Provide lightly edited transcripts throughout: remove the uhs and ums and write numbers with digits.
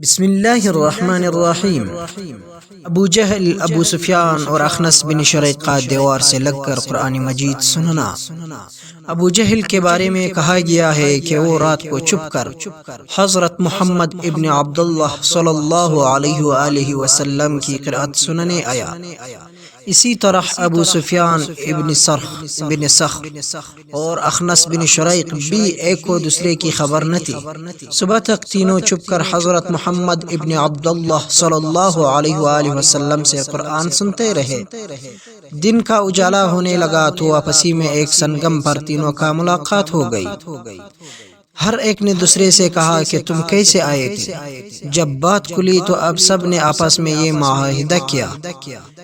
بسم اللہ الرحمن الرحیم۔ ابو جہل، ابو سفیان اور اخنس بن شریق کا دیوار سے لگ کر قرآن مجید سننا۔ ابو جہل کے بارے میں کہا گیا ہے کہ وہ رات کو چھپ کر حضرت محمد ابن عبداللہ صلی اللہ علیہ وآلہ وسلم کی قرأت سننے آیا۔ اسی طرح ابو سفیان ابن سرخ بن سخر اور اخنس بن شریق بھی ایک کو دوسرے کی خبر نہ تھی۔ صبح تک تینوں چھپ کر حضرت محمد ابن عبداللہ صلی اللہ علیہ وآلہ وسلم سے قرآن سنتے رہے۔ دن کا اجالا ہونے لگا تو آپسی میں ایک سنگم پر تینوں کا ملاقات ہو گئی۔ ہر ایک نے دوسرے سے کہا کہ تم کیسے آئے تھے؟ جب بات کھلی تو اب سب نے آپس میں یہ معاہدہ کیا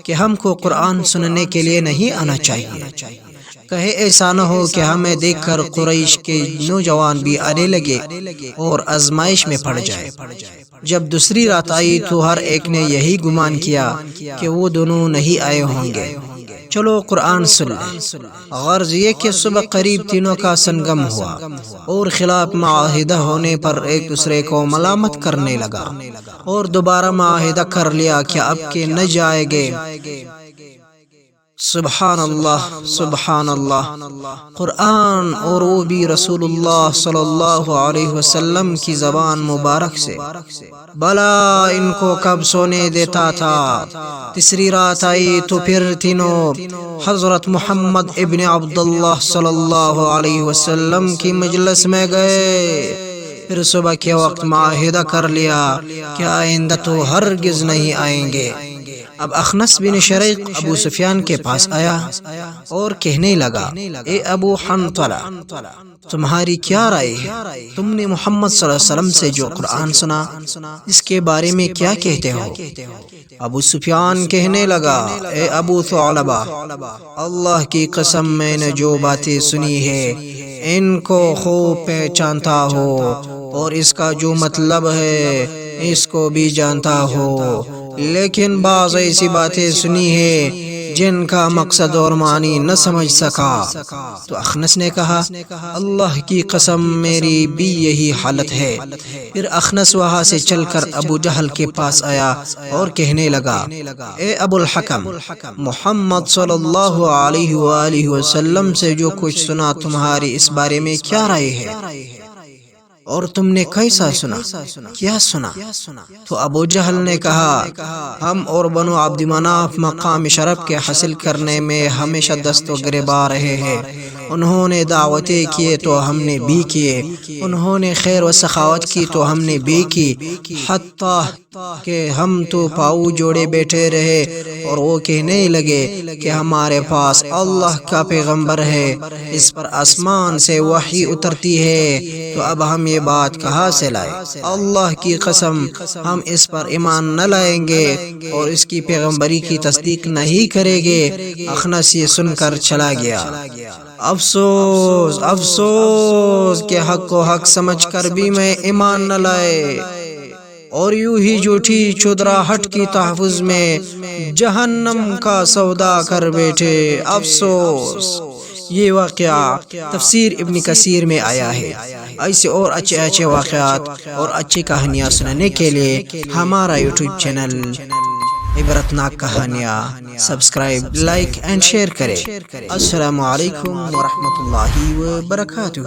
کہ ہم کو قرآن سننے کے لیے نہیں آنا چاہیے، کہیں ایسا نہ ہو کہ ہمیں دیکھ کر قریش کے نوجوان بھی آنے لگے اور آزمائش میں پڑ جائے۔ جب دوسری رات آئی تو ہر ایک نے یہی گمان کیا کہ وہ دونوں نہیں آئے ہوں گے، چلو قرآن سن لیں۔ غرض یہ کہ صبح قریب تینوں کا سنگم ہوا اور خلاف معاہدہ ہونے پر ایک دوسرے کو ملامت کرنے لگا اور دوبارہ معاہدہ کر لیا کہ اب کے نہ جائیں گے۔ سبحان اللہ، سبحان اللہ، قرآن اور وہ بھی رسول اللہ صلی اللہ علیہ وسلم کی زبان مبارک سے۔ بلا ان کو کب سونے دیتا تھا۔ تیسری رات آئی تو پھر تینوں حضرت محمد ابن عبداللہ صلی اللہ علیہ وسلم کی مجلس میں گئے۔ پھر صبح کے وقت معاہدہ کر لیا کہ آئندہ تو ہرگز نہیں آئیں گے۔ اب اخنس بن شریق ابو سفیان کے پاس آیا اور کہنے لگا، اے ابو حنظلہ، تمہاری کیا رائے ہے؟ تم نے محمد صلی اللہ علیہ وسلم سے جو قرآن سنا اس کے بارے میں کیا کہتے ہو؟ ابو سفیان کہنے لگا، اے ابو ثعلبہ، اللہ کی قسم میں نے جو باتیں سنی ہے ان کو خوب پہچانتا ہو اور اس کا جو مطلب ہے اس کو بھی جانتا ہو، لیکن بعض ایسی باتیں سنی ہے جن کا مقصد اور معنی نہ سمجھ سکا۔ تو اخنس نے کہا، اللہ کی قسم میری بھی یہی حالت ہے۔ پھر اخنس وہاں سے چل کر ابو جہل کے پاس آیا اور کہنے لگا، اے ابو الحکم، محمد صلی اللہ علیہ وآلہ وسلم سے جو کچھ سنا تمہاری اس بارے میں کیا رائے ہے اور تم نے کیسا سنا؟ کیا سنا؟ تو ابو جہل نے کہا، ہم اور بنو عبد مناف مقام شرف کے حاصل کرنے میں ہمیشہ دست و گریباں رہے ہیں۔ انہوں نے دعوتیں کیے تو ہم نے بھی کیے، انہوں نے خیر و سخاوت کی تو ہم نے بھی کی، حتیٰ کہ ہم تو پاؤں جوڑے بیٹھے رہے اور وہ کہنے لگے کہ ہمارے پاس اللہ کا پیغمبر ہے، اس پر آسمان سے وحی اترتی ہے، تو اب ہم یہ بات کہاں سے لائے؟ اللہ کی قسم ہم اس پر ایمان نہ لائیں گے اور اس کی پیغمبری کی تصدیق نہیں کریں گے۔ اخنس یہ سن کر چلا گیا۔ افسوس افسوس کہ حق کو حق سمجھ کر بھی میں ایمان نہ لائے اور یوں ہی جھوٹی چودراہٹ کی تحفظ میں جہنم کا سودا کر بیٹھے۔ افسوس۔ یہ واقعہ تفسیر ابن کثیر میں آیا ہے۔ ایسے اور اچھے اچھے واقعات اور اچھی کہانیاں سننے کے لیے ہمارا یوٹیوب چینل عبرتناک کہانیاں سبسکرائب، لائک اینڈ شیئر کریں۔ السلام علیکم ورحمۃ اللہ وبرکاتہ۔